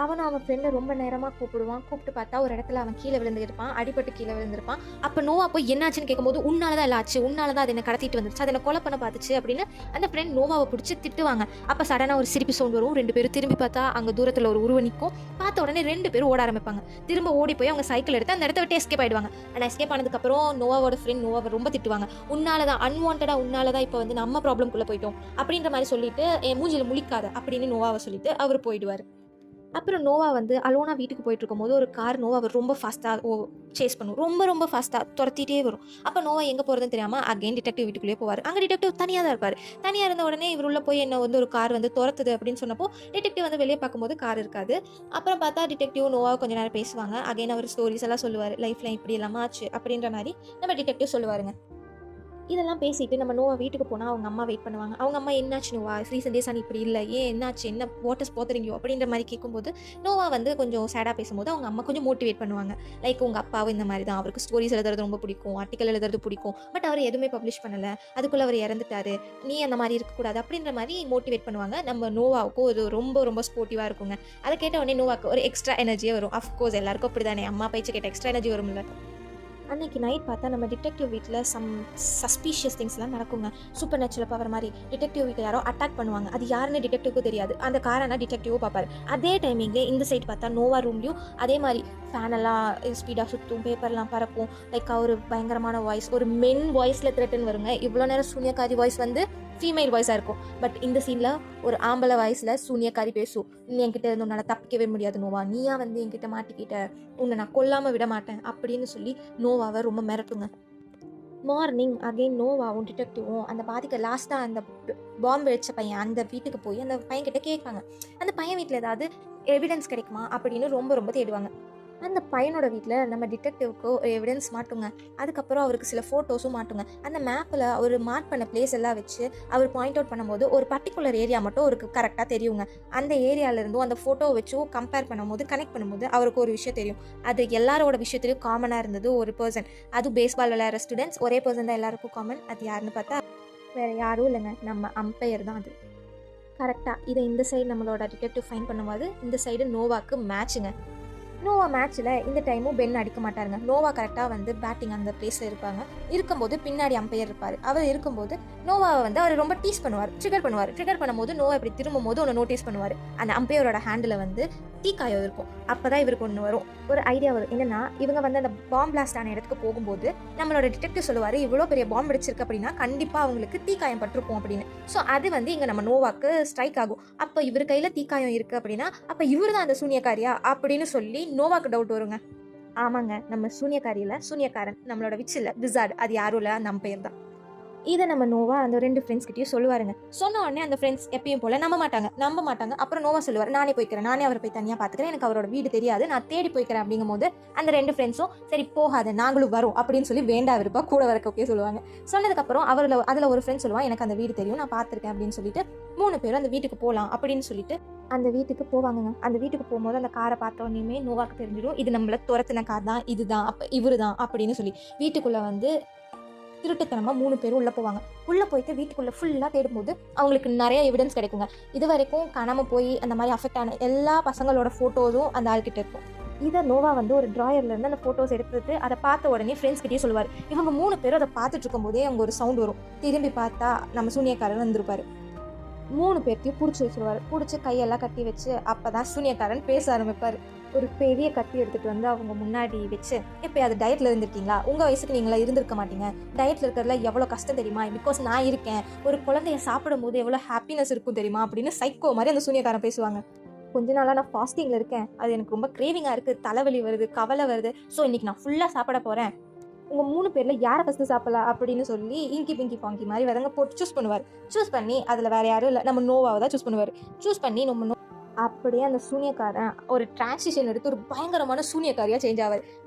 A: அவன் ஃப்ரெண்டை ரொம்ப நேரமாக கூப்பிட்டு பார்த்தா ஒரு இடத்துல அவன் கீழே விழுந்துருப்பான், அடிபட்டு கீழே விழுந்திருப்பான். அப்போ நோவா போய் என்னாச்சுன்னு கேட்கும்போது, உன்னால தான் இல்லை ஆச்சு, உன்னால தான் அதை என்ன கடத்திட்டு வந்துருச்சு, அதை கொலை பண்ண பார்த்துச்சு அப்படின்னு அந்த ஃப்ரெண்ட் நோவாவை பிடிச்சி திட்டுவாங்க. அப்போ சடனாக ஒரு சிரிப்பு சவுண்ட் வரும். 2 பேரும் திரும்பி பார்த்தா அங்கே தூரத்தில் ஒரு உருவம் நிற்கும். பார்த்த உடனே 2 பேரும் ஓட ஆரம்பிப்பாங்க. திரும்ப ஓடி போய் அவங்க சைக்கிள் எடுத்து அந்த இடத்த விட்டு எஸ்கேப் ஆயிடுவாங்க. ஆனால் எஸ்கேப் ஆனதுக்கப்புறம் நோவாவோட ஃப்ரெண்ட் நோவாவை ரொம்ப திட்டுவாங்க. உன்னால தான், அன்வான்டாக உன்னால தான் இப்போ வந்து நம்ம ப்ராப்ளம்குள்ளே போயிட்டோம் அப்படின்ற மாதிரி சொல்லிட்டு என் மூஞ்சில் முழிக்காத அப்படின்னு நோவாவை சொல்லிட்டு அவர் போயிடுவார். அப்புறம் நோவா வந்து அலோனா வீட்டுக்கு போயிட்டு இருக்கும்போது ஒரு கார் நோவாவை ரொம்ப ஃபாஸ்ட்டாக சேஸ் பண்ணும், ரொம்ப ஃபாஸ்ட்டாக துரத்திட்டே வரும். அப்போ நோவா எங்கே போகிறதுன்னு தெரியாமல் அகைன் டிடெக்டிவ் வீட்டுக்குள்ளேயே போவார். அங்கே டிடெக்டிவ் தனியாக தான் இருப்பார். தனியாக இருந்த உடனே இவர் உள்ள போய் என்ன வந்து ஒரு கார் வந்து துரத்துது அப்படின்னு சொன்னப்போ டிடெக்டிவ் வந்து வெளியே பார்க்கும்போது கார் இருக்காது. அப்புறம் பார்த்தா டிடெக்டிவ் நோவாவை கொஞ்சம் நேரம் பேசுவாங்க. அகைன் அவர் ஸ்டோரிஸ் எல்லாம் சொல்லுவார், லைஃப்ல இப்படி எல்லாம் ஆச்சு அப்படின்ற மாதிரி நம்ம டிடெக்டிவ் சொல்லுவாருங்க. இதெல்லாம் பேசிட்டு நம்ம நோவா வீட்டுக்கு போனால் அவங்க அம்மா வெயிட் பண்ணுவாங்க. அவங்க அம்மா என்னாச்சு நோவா ரீசெண்ட் டேஸாக நீ இப்படி இல்லை, ஏன் என்னாச்சு, என்ன வாட்டர்ஸ் போத்துறீங்க அப்படின்ற மாதிரி கேட்கும்போது நோவா வந்து கொஞ்சம் சேடாக பேசும்போது அவங்க அம்மா கொஞ்சம் மோட்டிவேட் பண்ணுவாங்க. லைக் உங்கள் அப்பாவும் இந்த மாதிரி தான், அவருக்கு ஸ்டோரிஸ் எழுதுறது ரொம்ப பிடிக்கும், ஆர்டிக்கல் எழுதுறது பிடிக்கும், பட் அவர் எதுவுமே பப்ளிஷ் பண்ணலை, அதுக்குள்ளே அவர் இறந்துட்டாரு, நீ அந்த மாதிரி இருக்கக்கூடாது அப்படின்ற மாதிரி மோட்டிவேட் பண்ணுவாங்க. நம்ம நோவாவுக்கும் ஒரு ரொம்ப ரொம்ப ஸ்போர்ட்டிவாக இருக்குங்க. அதை கேட்ட உடனே நோவாவுக்கு ஒரு எக்ஸ்ட்ரா எனர்ஜியே வரும். அஃப்கோர்ஸ் எல்லாருக்கும் அப்படி தானே, அம்மா பேச்சு கேட்ட எக்ஸ்ட்ரா எனர்ஜி வரும்ல. அன்றைக்கி நைட் பார்த்தா நம்ம டிடெக்டிவ் வீட்டில் சஸ்பீஷியஸ் திங்ஸ்லாம் நடக்குங்க. சூப்பர் நேச்சுரல் பவர் மாதிரி டிடெக்டிவ் வீட்டில் யாரோ அட்டாக் பண்ணுவாங்க. அது யாருன்னு டிடெக்டிவ்க்கு தெரியாது. அந்த காரானா டிடெக்டிவும் பார்ப்பாரு. அதே டைமிங்லேயே இந்த சைட் பார்த்தா நோவா ரூம்லேயும் அதே மாதிரி ஃபேனெல்லாம் ஸ்பீடாக சுற்றும், பேப்பர்லாம் பறக்கும். லைக் ஒரு பயங்கரமான வாய்ஸ், ஒரு மென் வாய்ஸில் த்ரெட்டன் வருங்க. இவ்வளோ நேரம் சூன்யக்காரி வாய்ஸ் வந்து ஃபீமேல் வாய்ஸாக இருக்கும். பட் இந்த சீனில் ஒரு ஆம்பளை வாய்ஸில் சூன்யக்காரி பேசும். நீ என்கிட்ட இருந்து உன்னால் தப்பிக்கவே முடியாது நோவா, நீயா வந்து என்கிட்ட மாட்டிக்கிட்ட, உன்னை நான் கொல்லாமல் விட மாட்டேன் அப்படின்னு சொல்லி நோவாவை ரொம்ப மிரட்டுங்க. மார்னிங் அகெயின் நோவாவும் டிடெக்டிவும் அந்த பாதிக்க லாஸ்ட்டாக அந்த பாம்பு வச்ச பையன் அந்த வீட்டுக்கு போய் அந்த பையன் கிட்ட கேட்பாங்க. அந்த பையன் வீட்டில் ஏதாவது எவிடன்ஸ் கிடைக்குமா அப்படின்னு ரொம்ப ரொம்ப தேடுவாங்க. அந்த பையனோட வீட்டில் நம்ம டிடெக்டிவ்க்கு ஒரு எவிடன்ஸ் மாட்டுங்க. அதுக்கப்புறம் அவருக்கு சில ஃபோட்டோஸும் மாட்டுங்க. அந்த மேப்பில் அவர் மார்க் பண்ண பிளேஸ் எல்லாம் வச்சு அவர் பாயிண்ட் அவுட் பண்ணும்போது ஒரு பர்டிகுலர் ஏரியா மட்டும் அவருக்கு கரெக்டாக தெரியுங்க. அந்த ஏரியாவிலேருந்தும் அந்த ஃபோட்டோ வச்சும் கம்பேர் பண்ணும்போது கனெக்ட் பண்ணும்போது அவருக்கு ஒரு விஷயம் தெரியும். அது எல்லாரோட விஷயத்துலையும் காமனாக இருந்தது ஒரு பர்சன். அது பேஸ்பால் விளையாடுற ஸ்டூடெண்ட்ஸ் ஒரே பர்சன் தான் எல்லாருக்கும் காமன். அது யாருன்னு பார்த்தா வேறு யாரும் இல்லைங்க, நம்ம அம்பையர் தான் அது. கரெக்டாக இதை இந்த சைடு நம்மளோட டிடெக்டிவ் ஃபைன் பண்ணும்போது இந்த சைடு நோவாக்கு மேட்சுங்க. நோவா மேட்ச்சில் இந்த டைமும் பென் அடிக்க மாட்டாருங்க. நோவா கரெக்டாக வந்து பேட்டிங் அந்த பிளேஸில் இருப்பாங்க. இருக்கும்போது பின்னாடி அம்பையர் இருப்பார். அவர் இருக்கும்போது நோவாவை வந்து அவர் ரொம்ப டீஸ் பண்ணுவார், ட்ரிகர் பண்ணுவார். ட்ரிகர் பண்ணும்போது நோவா இப்படி திரும்பும் போது ஒன்று நோட்டீஸ் பண்ணுவார். அந்த அம்பையரோட ஹேண்டில் வந்து தீக்காயம் இருக்கும். அப்போ தான் இவருக்கு ஒன்று வரும், ஒரு ஐடியா வரும். என்னென்னா இவங்க வந்து அந்த பாம்பு பிளாஸ்ட் ஆன இடத்துக்கு போகும்போது நம்மளோட டிடெக்டிவ் சொல்லுவார், இவ்வளோ பெரிய பாம்பு அடிச்சிருக்கு அப்படின்னா கண்டிப்பாக அவங்களுக்கு தீக்காயம் பட்டிருக்கும் அப்படின்னு. ஸோ அது வந்து இங்கே நம்ம நோவாக்கு ஸ்ட்ரைக் ஆகும். அப்போ இவர் கையில் தீக்காயம் இருக்குது அப்படின்னா அப்போ இவர் தான் அந்த சூன்யக்காரியா அப்படின்னு சொல்லி நோவாக்கு டவுட் வருங்க. ஆமாங்க, நம்ம சூன்யக்காரியில் சூன்யக்காரன் நம்மளோட விச்சில் விசார்ட், அது யாரும் இல்லை, அந்த அம்பையர் தான். இதை நம்ம நோவா அந்த 2 ஃப்ரெண்ட்ஸ்கிட்டையும் சொல்லுவாருங்க. சொன்ன உடனே அந்த ஃப்ரெண்ட்ஸ் எப்பயும் போல் நம்ப மாட்டாங்க. அப்புறம் நோவா சொல்லுவார், நானே போய்க்கிறேன், நானே அவரை போய் தனியாக பார்த்துக்கிறேன், எனக்கு அவரோட வீடு தெரியாது, நான் தேடி போய்க்கிறேன். அப்படிங்கும்போது அந்த 2 ஃப்ரெண்ட்ஸும் சரி போகாது, நாங்களும் வரோம் அப்படின்னு சொல்லி வேண்டா விருப்பா கூட வரக்க ஓகே சொல்லுவாங்க. சொன்னதுக்கப்புறம் அதில் ஒரு ஃப்ரெண்ட் சொல்லுவான், எனக்கு அந்த வீடு தெரியும், நான் பார்த்துருக்கேன் அப்படின்னு சொல்லிட்டு 3 பேரும் அந்த வீட்டுக்கு போகலாம் அப்படின்னு சொல்லிட்டு அந்த வீட்டுக்கு போவாங்க. அந்த வீட்டுக்கு போகும்போது அந்த காரை பார்த்த உடனே நோவாக்கு தெரிஞ்சிடும், இது நம்மளை துரத்தின கார் தான், இதுதான் அப்போ இவரு தான் அப்படின்னு சொல்லி வீட்டுக்குள்ளே வந்து திருட்டுத்தனமாக 3 பேரும் உள்ளே போவாங்க. உள்ளே போயிட்டு வீட்டுக்குள்ளே ஃபுல்லாக தேடும்போது அவங்களுக்கு நிறைய எவிடன்ஸ் கிடைக்குங்க. இது வரைக்கும் காணாமல் போய் அந்த மாதிரி அஃபெக்ட் ஆன எல்லா பசங்களோட ஃபோட்டோஸும் அந்த ஆள்கிட்ட இருக்கும். இதை நோவா வந்து ஒரு ட்ராயர்லேருந்து அந்த ஃபோட்டோஸ் எடுத்துட்டு அதை பார்த்த உடனே ஃப்ரெண்ட்ஸ்கிட்டே சொல்லுவார். இவங்க 3 பேரும் அதை பார்த்துட்டு இருக்கும்போதே அவங்க ஒரு சவுண்ட் வரும். திரும்பி பார்த்தா நம்ம சூன்யக்காரன் வந்திருப்பார். 3 பேர்த்தையும் பிடிச்சி வச்சுருவார். பிடிச்சி கையெல்லாம் கட்டி வச்சு அப்போ தான் சூன்யக்காரன் பேச ஆரம்பிப்பார். ஒரு பெரிய கத்தி எடுத்துகிட்டு வந்து அவங்க முன்னாடி வச்சு, இப்போ அது டயட்டில் இருந்திருக்கீங்களா, உங்கள் வயசுக்கு நீங்களாம் இருந்திருக்க மாட்டீங்க, டயட்டில் இருக்கிறதுல எவ்வளோ கஷ்டம் தெரியுமா, பிகாஸ் நான் இருக்கேன், ஒரு குழந்தைய சாப்பிடும் போது எவ்வளோ ஹாப்பினஸ் இருக்கும் தெரியுமா அப்படின்னு சைக்கோ மாதிரி அந்த சூன்யக்காரன் பேசுவாங்க. கொஞ்ச நாளாக நான் ஃபாஸ்டிங்கில் இருக்கேன், அது எனக்கு ரொம்ப கிரேவிங்காக இருக்குது, தலைவலி வருது, கவலை வருது, ஸோ இன்றைக்கி நான் ஃபுல்லாக சாப்பிட போகிறேன், உங்கள் 3 பேரில் யாரை ஃபஸ்ட்டு சாப்பிடலாம் அப்படின்னு சொல்லி இங்கி பிங்கி பாங்கி மாதிரி வரங்க போட்டு சூஸ் பண்ணுவார். சூஸ் பண்ணி அதில் வேறு யாரும் இல்லை, நம்ம நோவாவை தான் சூஸ் பண்ணுவார். சூஸ் பண்ணி நம்ம அப்படியே அந்த சூன்யக்காரன் ஒரு டிரான்சிஷன் எடுத்து ஒரு பயங்கரமான சூன்யக்காரியாக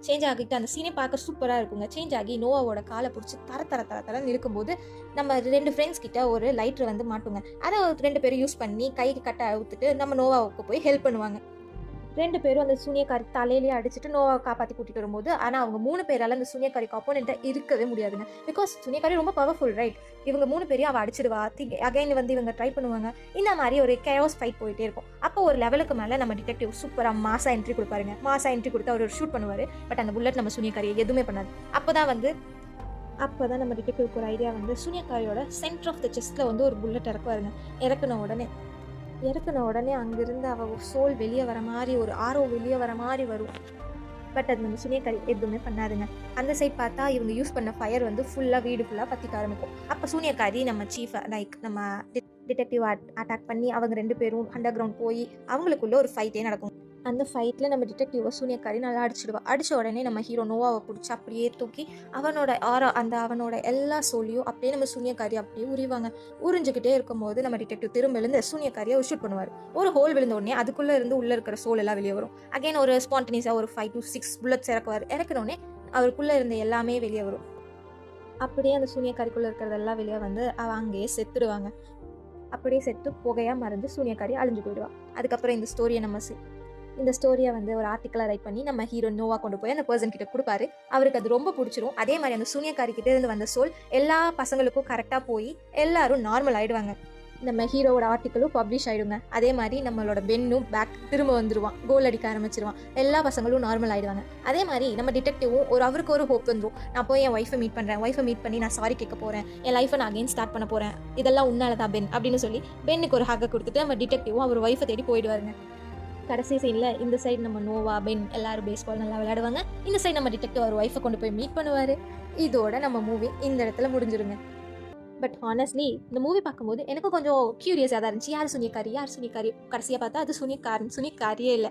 A: சேஞ்ச் ஆகிட்டு அந்த சீனை பார்க்க சூப்பராக இருக்குங்க. சேஞ்ச் ஆகி நோவாவோட காலை பிடிச்சி தரன்னு இருக்கும்போது நம்ம 2 ஃப்ரெண்ட்ஸ் கிட்ட ஒரு லைட்ரு வந்து மாட்டுங்க. அதை 2 பேரும் யூஸ் பண்ணி கைக்கு கட்ட அவுத்துட்டு நம்ம நோவாவுக்கு போய் ஹெல்ப் பண்ணுவாங்க. 2 பேரும் அந்த சூன்யக்காரி தலையிலேயே அடிச்சுட்டு நோவாவை காப்பாற்றி கூட்டிகிட்டு வரும்போது ஆனால் அவங்க 3 பேரால் அந்த சூன்யக்காரிக்கு ஆப்போனண்ட்டாக இருக்கவே முடியாதுங்க. பிகாஸ் சூன்யக்காரி ரொம்ப பவர்ஃபுல், ரைட்? இவங்க 3 பேரையும் அவள் அடிச்சிடுவா, அகைன் வந்து இவங்க ட்ரை பண்ணுவாங்க. இந்த மாதிரி ஒரு கேஓஸ் ஃபைட் போயிட்டே இருக்கும். அப்போ ஒரு லெவலுக்கு மேலே நம்ம டிடெக்டிவ் சூப்பராக மாசா என்ட்ரி கொடுப்பாருங்க. மாசா என்ட்ரி கொடுத்து அவர் ஒரு ஷூட் பண்ணுவார். பட் அந்த புல்லட் நம்ம சூன்யக்காரியை எதுவுமே பண்ணாது. அப்போ தான் நம்ம டிடெக்டிவ்க்கு ஒரு ஐடியா வந்து சூன்யக்காரியோட சென்டர் ஆஃப் த செஸ்ட்டில் வந்து ஒரு புல்லட் இறக்குவாருங்க. இறக்குன உடனே அங்கேருந்து அவள் சோல் வெளியே வர மாதிரி, ஒரு ஆரோ வெளியே வர மாதிரி வரும். பட் அது நம்ம சூன்யக்காரி எதுவுமே பண்ணாதுங்க. அந்த சைட் பார்த்தா இவங்க யூஸ் பண்ண ஃபயர் வந்து ஃபுல்லாக வீடு ஃபுல்லாக பற்றிக்க ஆரம்பிக்கும். அப்போ சூன்யக்காரி நம்ம சீஃபை லைக் நம்ம டிடெக்டிவ் அட்டாக் பண்ணி அவங்க 2 பேரும் அண்டர் கிரவுண்ட் போய் அவங்களுக்குள்ள ஒரு ஃபைட்டே நடக்கும். அந்த ஃபைட்டில் நம்ம டிடெக்டிவை சூன்யக்காரி நல்லா அடிச்ச உடனே நம்ம ஹீரோ நோவாவை பிடிச்சி அப்படியே தூக்கி அவனோட எல்லா சோலியும் அப்படியே நம்ம சூன்யக்காரி அப்படியே உறிஞ்சிக்கிட்டே இருக்கும்போது நம்ம டிடெக்டிவ் திரும்ப எழுந்து சூன்யக்காரியை ஷூட் பண்ணுவார். ஒரு ஹோல் விழுந்த உடனே அதுக்குள்ளே இருந்து உள்ளே இருக்கிற சோல் எல்லாம் வெளியே வரும். அகைன் ஒரு ஸ்பான்டனியஸாக ஒரு 5 to 6 புல்லட்ஸ் இறக்குனோடனே அவருக்குள்ளே இருந்த எல்லாமே வெளியே வரும். அப்படியே அந்த சூனியக்காரிக்குள்ளே இருக்கிறதெல்லாம் வெளியே வந்து அவள் அங்கேயே செத்துடுவாங்க. அப்படியே செத்து புகையாக மறைஞ்சு சூனியக்காரி அழிஞ்சு போயிடுவா. அதுக்கப்புறம் இந்த ஸ்டோரியை வந்து ஒரு ஆர்டிக்கலாக ரைட் பண்ணி நம்ம ஹீரோ நோவா கொண்டு போய் அந்த பர்சன் கிட்ட கொடுப்பாரு. அவருக்கு அது ரொம்ப பிடிச்சிரும். அதே மாதிரி அந்த சூனியக்காரி கிட்ட இருந்து வந்த சோல் எல்லா பசங்களுக்கும் கரெக்டாக போய் எல்லாரும் நார்மல் ஆகிடுவாங்க. நம்ம ஹீரோவோட ஆர்டிக்கலும் பப்ளிஷ் ஆகிடுங்க. அதே மாதிரி நம்மளோட பென்னும் பேக் திரும்ப வந்துடுவான், கோல் அடிக்க ஆரம்பிச்சிருவான், எல்லா பசங்களும் நார்மல் ஆகிடுவாங்க. அதே மாதிரி நம்ம டிடெக்டிவும் அவருக்கு ஒரு ஹோப் வந்துடும். நான் போய் என் ஒய்ஃபை மீட் பண்ணுறேன், ஒய்ஃபை மீட் பண்ணி நான் சாரி கேட்க போகிறேன், என் லைஃப்பை நான் அகைன் ஸ்டார்ட் பண்ண போகிறேன், இதெல்லாம் உன்னால தான் பென் அப்படின்னு சொல்லி பென்னுக்கு ஒரு ஹக்கை கொடுத்துட்டு நம்ம டிடெக்டிவும் அவர் ஒய்ஃபை தேடி போயிடுவாருங்க. கடைசி சீனில் இந்த சைடு நம்ம நோவா பென் எல்லாரும் பேஸ்பால் நல்லா விளையாடுவாங்க, இந்த சைடு நம்ம டிடெக்டிவ் அவர் ஒய்ஃபை கொண்டு போய் மீட் பண்ணுவார். இதோட நம்ம மூவி இந்த இடத்துல முடிஞ்சிருங்க. பட் ஹானஸ்ட்லி இந்த மூவி பார்க்கும்போது எனக்கு கொஞ்சம் க்யூரியஸாக தான் இருந்துச்சு. யார் சூனியக்காரி கடைசியாக பார்த்தா அது சூனியக்காரியே இல்லை.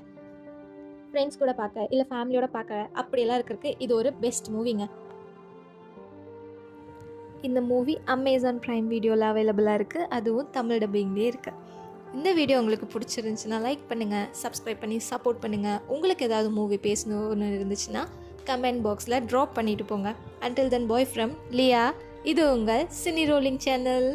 A: ஃப்ரெண்ட்ஸ் கூட பார்க்க இல்லை ஃபேமிலியோட பார்க்க அப்படியெல்லாம் இருக்கிறதுக்கு இது ஒரு பெஸ்ட் மூவிங்க. இந்த மூவி அமேசான் ப்ரைம் வீடியோவில் அவைலபிளாக இருக்குது, அதுவும் தமிழ் டப்பிங்லேயே இருக்குது. இந்த வீடியோ உங்களுக்கு பிடிச்சிருந்துச்சுன்னா லைக் பண்ணுங்கள், சப்ஸ்கிரைப் பண்ணி சப்போர்ட் பண்ணுங்கள். உங்களுக்கு ஏதாவது மூவி பேசணும்னு இருந்துச்சுன்னா கமெண்ட் பாக்ஸில் ட்ராப் பண்ணிட்டு போங்க. அன்டில் தென் பாய் ஃப்ரம் லியா. இது உங்கள் சினி ரோலிங் சேனல்.